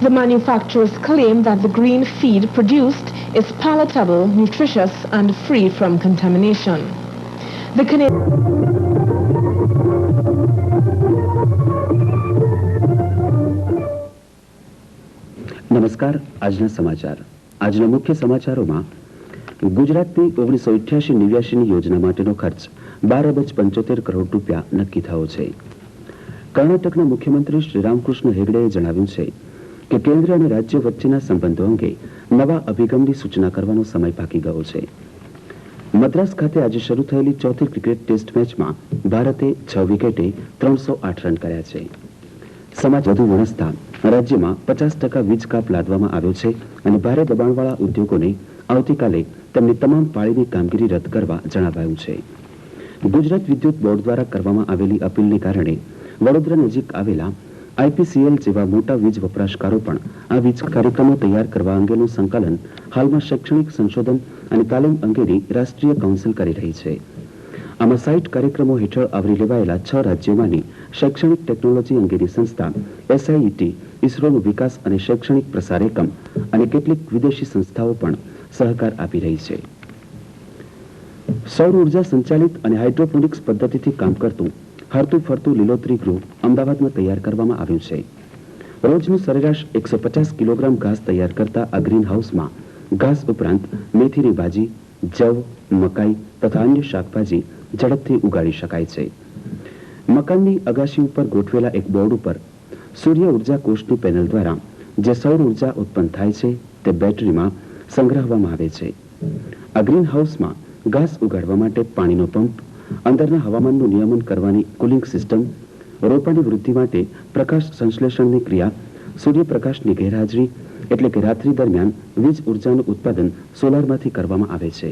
The manufacturers claim that the green feed produced is palatable, nutritious, and free from contamination. The નમસ્કાર. આજના સમાચાર. આજના મુખ્ય સમાચારોમાં ગુજરાતની 1988-89ની યોજના માટેનો ખર્ચ 12 અબજ 75 કરોડ રૂપિયા નક્કી થયો છે. કર્ણાટકના મુખ્યમંત્રી શ્રી રામકૃષ્ણ હેગડેએ જણાવ્યું છે કે કેન્દ્ર અને રાજ્ય વચ્ચેના સંબંધો અંગે નવા અભિગમની સૂચના કરવાનો સમય પાકી ગયો છે. મદ્રાસ ખાતે આજે શરૂ થયેલી ચોથી ક્રિકેટ ટેસ્ટ મેચમાં ભારતે 6 વિકેટે 308 રન કર્યા છે. સમાજ વધુ વણસતા રાજ્યમાં 50% વીજ કાપ લાદવામાં આવ્યો છે અને ભારે દબાણવાળા ઉદ્યોગોને આવતીકાલે તેમની તમામ પાળીની કામગીરી રદ કરવા જણાવાયું છે. ગુજરાત વિદ્યુત બોર્ડ દ્વારા કરવામાં આવેલી અપીલને કારણે વડોદરા નજીક આવેલા આઈપીસીએલ જેવા મોટા વીજ વપરાશકારો પણ આ વીજ કાર્યક્રમો તૈયાર કરવા અંગેનું સંકલન હાલમાં શૈક્ષણિક સંશોધન અને તાલીમ અંગેની રાષ્ટ્રીય કાઉન્સિલ કરી રહી છે. આમાં 60 કાર્યક્રમો હેઠળ આવરી લેવાયેલા 6 રાજ્યોમાંની શૈક્ષણિક ટેકનોલોજી અંગેની સંસ્થા એસઆઈઈટી, ઇસરોનો વિકાસ અને શૈક્ષણિક પ્રસાર એકમ અને કેટલીક વિદેશી સંસ્થાઓ પણ સહકાર આપી રહી છે. સૌર ઉર્જા સંચાલિત અને હાઇડ્રોપોનિક્સ પદ્ધતિથી કામ કરતું હરતું ફરતું લીલોતરી ગૃહ અમદાવાદમાં તૈયાર કરવામાં આવ્યું છે. રોજનું સરેરાશ 150 કિલોગ્રામ ઘાસ તૈયાર કરતા આ ગ્રીન હાઉસમાં ઘાસ ઉપરાંત મેથીની ભાજી, જવ, મકાઈ તથા અન્ય શાકભાજી ઝડપથી ઉગાડી શકાય છે. મકાનની અગાશી ઉપર ગોઠવેલા એક બોર્ડ ઉપર સૂર્ય ઉર્જા કોષની પેનલ દ્વારા જે સૌર ઉર્જા ઉત્પન્ન થાય છે તે બેટરીમાં સંગ્રહવામાં આવે છે. આ ગ્રીન હાઉસમાં ઘાસ ઉગાડવા માટે પાણીનો પંપ, અંદરના હવામાનનું નિયમન કરવાની કુલિંગ સિસ્ટમ, રોપાની વૃદ્ધિ માટે પ્રકાશ સંશ્લેષણની ક્રિયા, સૂર્યપ્રકાશની ગેરહાજરી એટલે કે રાત્રિ દરમિયાન વીજ ઉર્જાનું ઉત્પાદન સોલારમાંથી કરવામાં આવે છે.